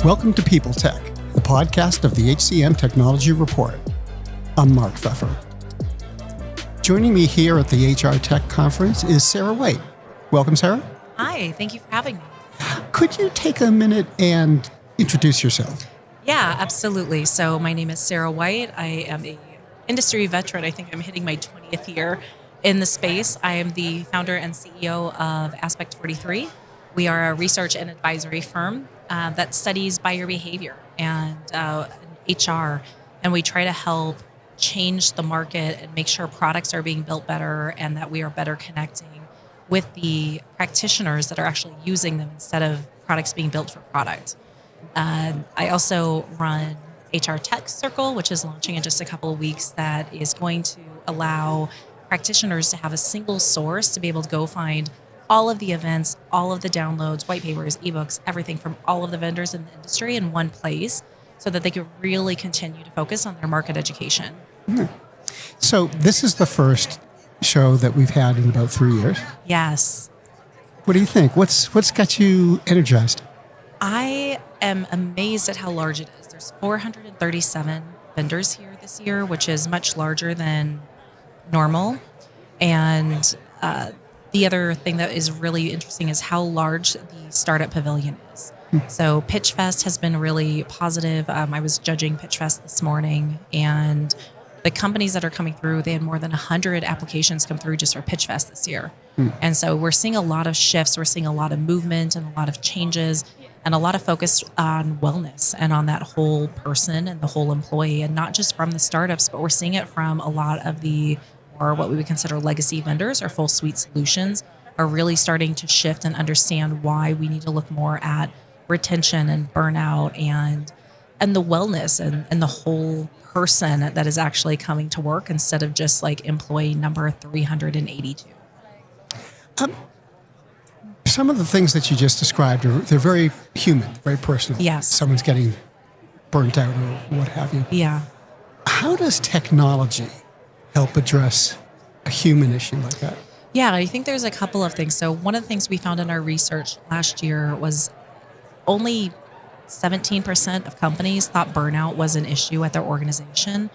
Welcome to People Tech, the podcast of the HCM Technology Report. I'm Mark Feffer. Joining me here at the HR Tech Conference is Sarah White. Welcome, Sarah. Hi, thank you for having me. Could you take a minute and introduce yourself? Yeah, absolutely. So my name is Sarah White. I am a industry veteran. I think I'm hitting my 20th year in the space. I am the founder and CEO of Aspect 43. We are a research and advisory firm that studies buyer behavior and HR, and we try to help change the market and make sure products are being built better and that we are better connecting with the practitioners that are actually using them instead of products being built for product. I also run HR Tech Circle, which is launching in just a couple of weeks, that is going to allow practitioners to have a single source to be able to go find all of the events, all of the downloads, white papers, ebooks, everything from all of the vendors in the industry in one place so that they could really continue to focus on their market education. Mm-hmm. So this is the first show that we've had in about 3 years. Yes. What do you think? What's got you energized? I am amazed at how large it is. There's 437 vendors here this year, which is much larger than normal. And the other thing that is really interesting is how large the startup pavilion is. So Pitch Fest has been really positive. I was judging Pitch Fest this morning, and the companies that are coming through, they had more than 100 applications come through just for Pitch Fest this year. And so we're seeing a lot of shifts. We're seeing a lot of movement and a lot of changes and a lot of focus on wellness and on that whole person and the whole employee, and not just from the startups, but we're seeing it from a lot of the or what we would consider legacy vendors or full suite solutions are really starting to shift and understand why we need to look more at retention and burnout and the wellness and the whole person that is actually coming to work instead of just like employee number 382. Some of the things that you just described, they're very human, very personal. Yes. Someone's getting burnt out or what have you. Yeah. How does technology help address a human issue like that? Yeah, I think there's a couple of things. So one of the things we found in our research last year was only 17% of companies thought burnout was an issue at their organization.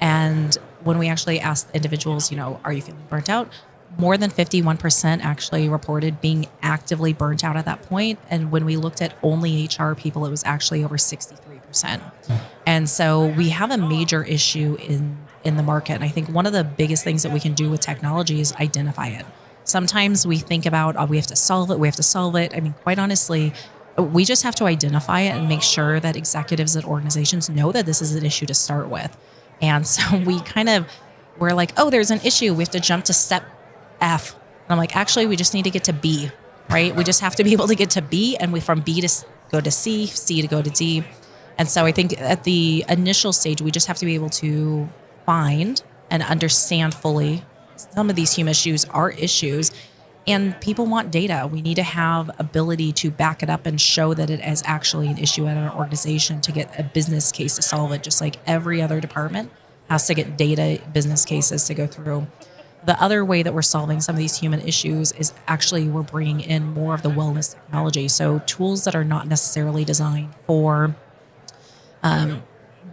And when we actually asked individuals, are you feeling burnt out? More than 51% actually reported being actively burnt out at that point. And when we looked at only HR people, it was actually over 63%. And so we have a major issue in the market. And I think one of the biggest things that we can do with technology is identify it. Sometimes we think about, we have to solve it. I mean, quite honestly, we just have to identify it and make sure that executives at organizations know that this is an issue to start with. And so we're like, oh, there's an issue. We have to jump to step F. And I'm like, actually, we just need to get to B, right? We just have to be able to get to B, and from B to go to C, C to go to D. And so I think at the initial stage, we just have to be able to find and understand fully some of these human issues are issues, and people want data. We need to have ability to back it up and show that it is actually an issue at our organization to get a business case to solve it, just like every other department has to get data business cases to go through. The other way that we're solving some of these human issues is actually we're bringing in more of the wellness technology. So tools that are not necessarily designed for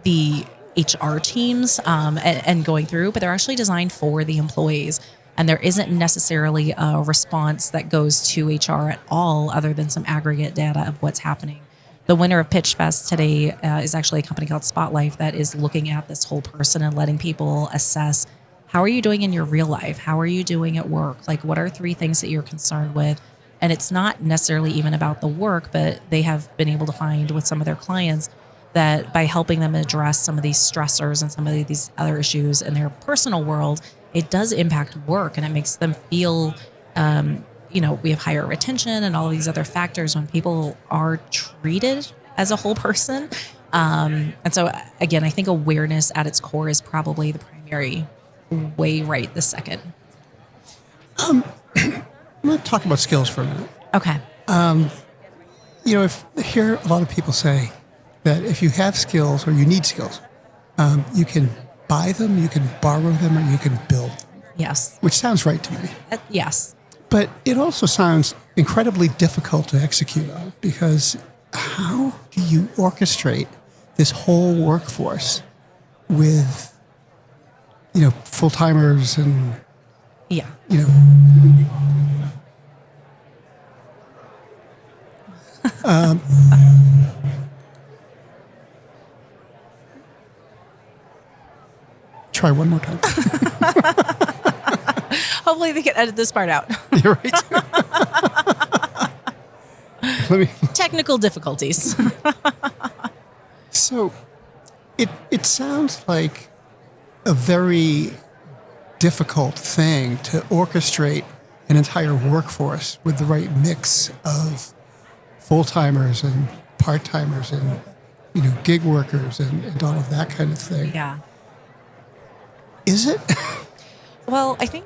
the HR teams and going through, but they're actually designed for the employees. And there isn't necessarily a response that goes to HR at all other than some aggregate data of what's happening. The winner of Pitch Fest today is actually a company called Spotlight that is looking at this whole person and letting people assess, how are you doing in your real life? How are you doing at work? Like, what are 3 things that you're concerned with? And it's not necessarily even about the work, but they have been able to find with some of their clients that by helping them address some of these stressors and some of these other issues in their personal world, it does impact work, and it makes them feel, we have higher retention and all these other factors when people are treated as a whole person. And so, again, I think awareness at its core is probably the primary way right this second. I'm going to talk about skills for a minute. Okay. If hear a lot of people say that if you have skills or you need skills, you can buy them, you can borrow them, or you can build them. Yes. Which sounds right to me. Yes. But it also sounds incredibly difficult to execute on, because how do you orchestrate this whole workforce with, full-timers and, Yeah. Try one more time. Hopefully they can edit this part out. You're right. Let me. Technical difficulties. So, it sounds like a very difficult thing to orchestrate an entire workforce with the right mix of full-timers and part-timers and gig workers and all of that kind of thing. Yeah. Is it? Well, I think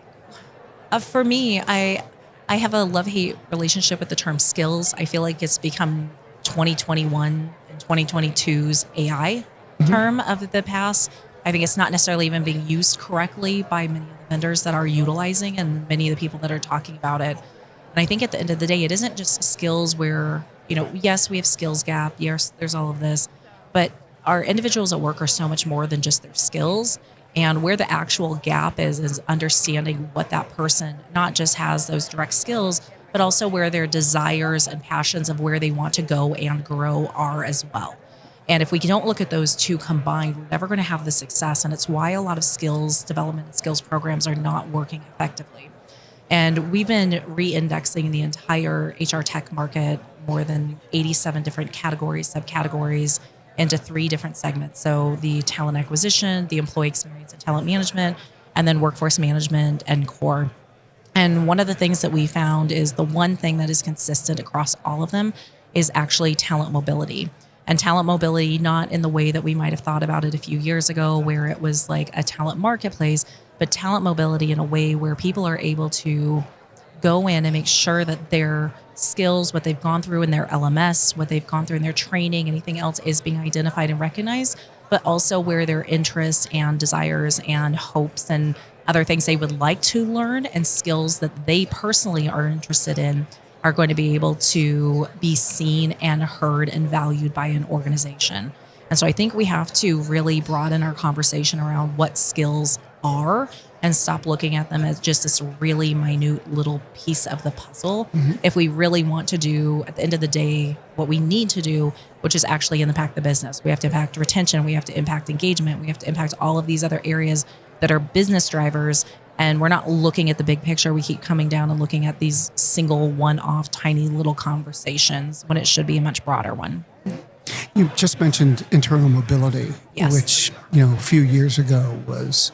for me, I have a love-hate relationship with the term skills. I feel like it's become 2021 and 2022's AI term of the past. I think it's not necessarily even being used correctly by many of the vendors that are utilizing and many of the people that are talking about it. And I think at the end of the day, it isn't just skills where, yes, we have skills gap. Yes, there's all of this, but our individuals at work are so much more than just their skills. And where the actual gap is understanding what that person not just has those direct skills, but also where their desires and passions of where they want to go and grow are as well. And if we don't look at those two combined, we're never going to have the success. And it's why a lot of skills development and skills programs are not working effectively. And we've been re-indexing the entire HR tech market, more than 87 different categories, subcategories, into 3 different segments. So the talent acquisition, the employee experience and talent management, and then workforce management and core. And one of the things that we found is the one thing that is consistent across all of them is actually talent mobility. And talent mobility, not in the way that we might have thought about it a few years ago, where it was like a talent marketplace, but talent mobility in a way where people are able to go in and make sure that their skills, what they've gone through in their LMS, what they've gone through in their training, anything else is being identified and recognized, but also where their interests and desires and hopes and other things they would like to learn and skills that they personally are interested in are going to be able to be seen and heard and valued by an organization. And so I think we have to really broaden our conversation around what skills are and stop looking at them as just this really minute little piece of the puzzle. If we really want to do, at the end of the day, what we need to do, which is actually impact the business. We have to impact retention. We have to impact engagement. We have to impact all of these other areas that are business drivers. And we're not looking at the big picture. We keep coming down and looking at these single one-off tiny little conversations when it should be a much broader one. You just mentioned internal mobility, Yes. which, a few years ago was,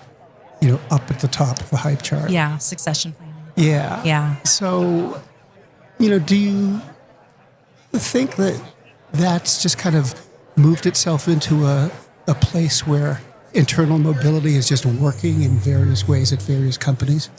up at the top of the hype chart. Yeah, succession planning. Yeah. Yeah. So, do you think that that's just kind of moved itself into a place where internal mobility is just working in various ways at various companies?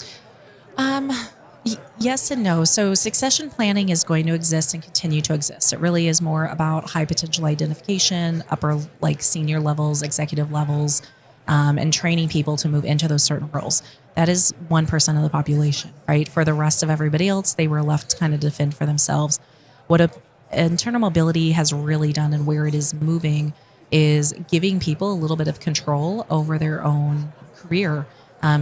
Yes and no. So succession planning is going to exist and continue to exist. It really is more about high potential identification, upper senior levels, executive levels, and training people to move into those certain roles. That is 1% of the population, right? For the rest of everybody else, they were left to kind of defend for themselves. What internal mobility has really done and where it is moving is giving people a little bit of control over their own career.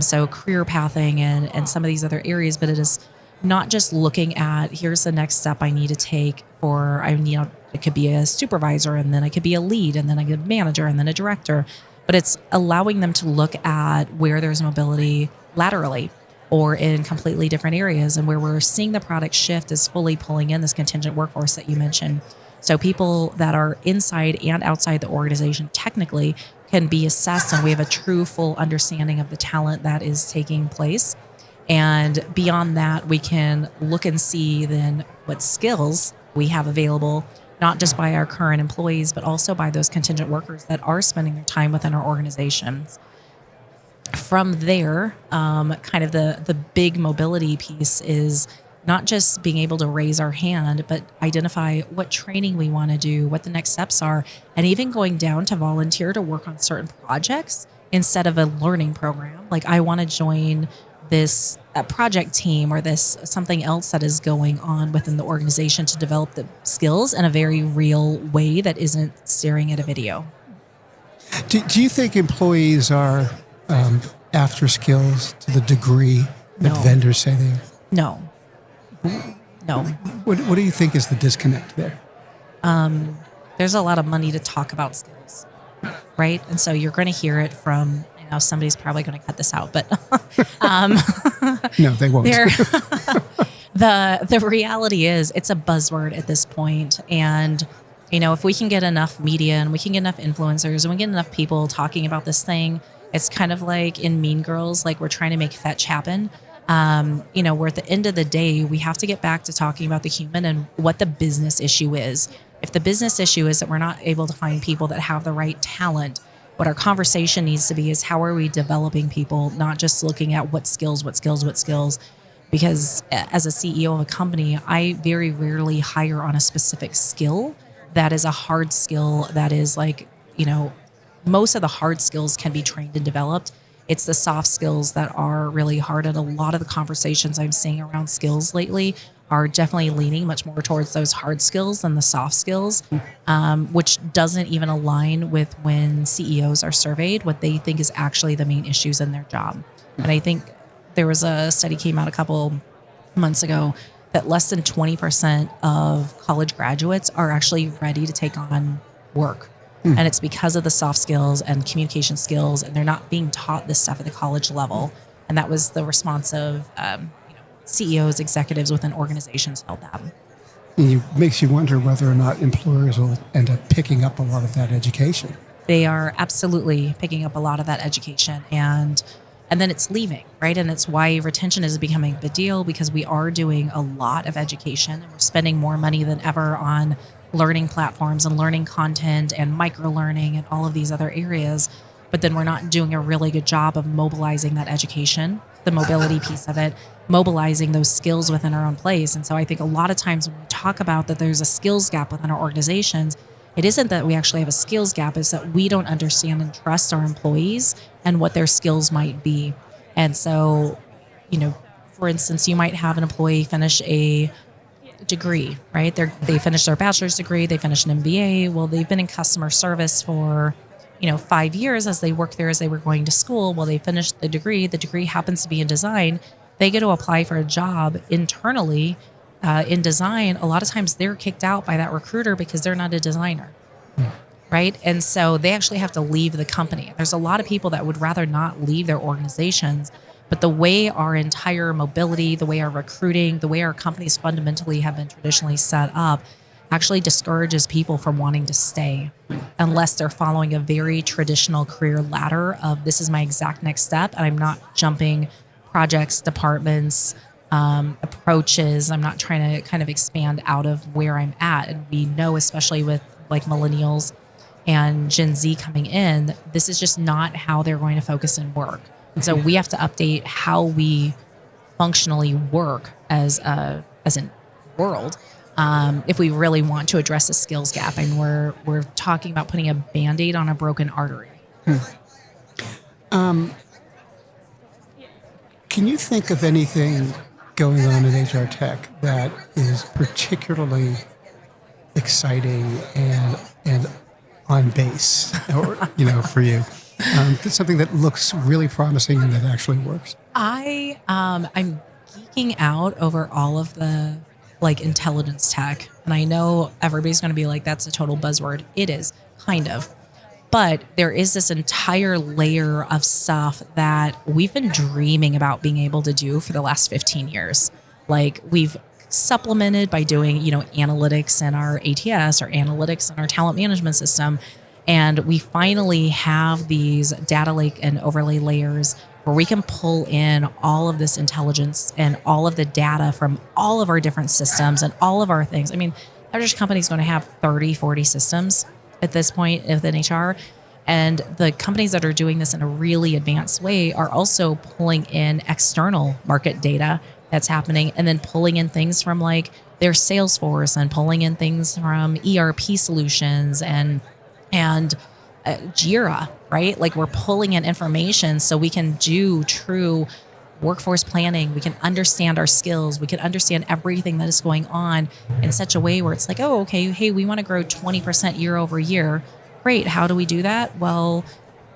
So career pathing and some of these other areas, but it is not just looking at here's the next step I need to take it could be a supervisor and then I could be a lead and then I could be a manager and then a director, but it's allowing them to look at where there's mobility laterally or in completely different areas. And where we're seeing the product shift is fully pulling in this contingent workforce that you mentioned. So people that are inside and outside the organization technically can be assessed, and we have a true full understanding of the talent that is taking place. And beyond that, we can look and see then what skills we have available, not just by our current employees, but also by those contingent workers that are spending their time within our organizations. From there, kind of the big mobility piece is not just being able to raise our hand, but identify what training we want to do, what the next steps are, and even going down to volunteer to work on certain projects instead of a learning program. Like I want to join this project team or this something else that is going on within the organization to develop the skills in a very real way that isn't staring at a video. Do you think employees are after skills to the degree that No. vendors say they are? No. No. What do you think is the disconnect there? There's a lot of money to talk about skills, right? And so you're going to hear it from, I know somebody's probably going to cut this out, but No, they won't. there, the reality is it's a buzzword at this point. And, if we can get enough media and we can get enough influencers and we get enough people talking about this thing, it's kind of like in Mean Girls, like we're trying to make fetch happen. Where at the end of the day, we have to get back to talking about the human and what the business issue is. If the business issue is that we're not able to find people that have the right talent, what our conversation needs to be is how are we developing people, not just looking at what skills. Because as a CEO of a company, I very rarely hire on a specific skill that is a hard skill that is like, most of the hard skills can be trained and developed. It's the soft skills that are really hard. And a lot of the conversations I'm seeing around skills lately are definitely leaning much more towards those hard skills than the soft skills, which doesn't even align with when CEOs are surveyed, what they think is actually the main issues in their job. And I think there was a study came out a couple months ago that less than 20% of college graduates are actually ready to take on work. And it's because of the soft skills and communication skills, and they're not being taught this stuff at the college level. And that was the response of CEOs, executives within organizations held that. It makes you wonder whether or not employers will end up picking up a lot of that education. They are absolutely picking up a lot of that education, and then it's leaving, right? And it's why retention is becoming a big deal, because we are doing a lot of education and we're spending more money than ever on learning platforms and learning content and micro learning and all of these other areas. But then we're not doing a really good job of mobilizing that education, the mobility piece of it, mobilizing those skills within our own place. And so I think a lot of times when we talk about that there's a skills gap within our organizations, it isn't that we actually have a skills gap, it's that we don't understand and trust our employees and what their skills might be. And so, for instance, you might have an employee finish a degree, right? They finish their bachelor's degree, they finish an MBA. Well, they've been in customer service for 5 years as they work there as they were going to school. Well, they finished the degree. The degree happens to be in design. They get to apply for a job internally in design. A lot of times they're kicked out by that recruiter because they're not a designer, right? And so they actually have to leave the company. There's a lot of people that would rather not leave their organizations, but the way our entire mobility, the way our recruiting, the way our companies fundamentally have been traditionally set up actually discourages people from wanting to stay unless they're following a very traditional career ladder of this is my exact next step and I'm not jumping projects, departments, approaches. I'm not trying to kind of expand out of where I'm at. And we know, especially with like millennials and Gen Z coming in, this is just not how they're going to focus and work. And so we have to update how we functionally work as a world if we really want to address the skills gap. And we're talking about putting a Band-Aid on a broken artery. Can you think of anything going on in HR tech that is particularly exciting and on base, or for you? Something that looks really promising and that actually works. I'm geeking out over all of the intelligence tech, and I know everybody's going to be like, "That's a total buzzword." It is kind of, but there is this entire layer of stuff that we've been dreaming about being able to do for the last 15 years. Like we've supplemented by doing analytics in our ATS or analytics in our talent management system. And we finally have these data lake and overlay layers where we can pull in all of this intelligence and all of the data from all of our different systems and all of our things. I mean, the average company is going to have 30, 40 systems at this point within HR. And the companies that are doing this in a really advanced way are also pulling in external market data that's happening and then pulling in things from like their Salesforce and pulling in things from ERP solutions and Jira, right? Like we're pulling in information so we can do true workforce planning. We can understand our skills. We can understand everything that is going on in such a way where it's like, oh, okay, hey, we want to grow 20% year over year. Great. How do we do that? Well,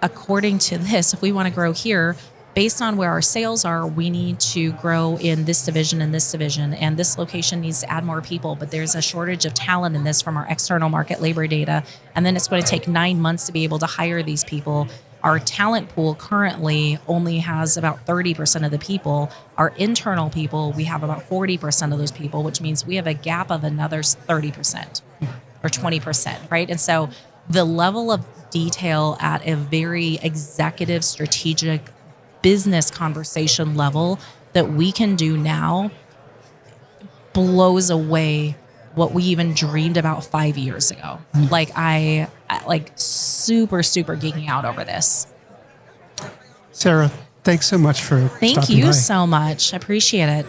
according to this, if we want to grow here, based on where our sales are, we need to grow in this division and this division, and this location needs to add more people, but there's a shortage of talent in this from our external market labor data. And then it's going to take 9 months to be able to hire these people. Our talent pool currently only has about 30% of the people. Our internal people, we have about 40% of those people, which means we have a gap of another 30% or 20%, right? And so the level of detail at a very executive, strategic, business conversation level that we can do now blows away what we even dreamed about 5 years ago. Like I like super geeking out over this. Sarah, thanks so much for Thank stopping you by. so much. I appreciate it.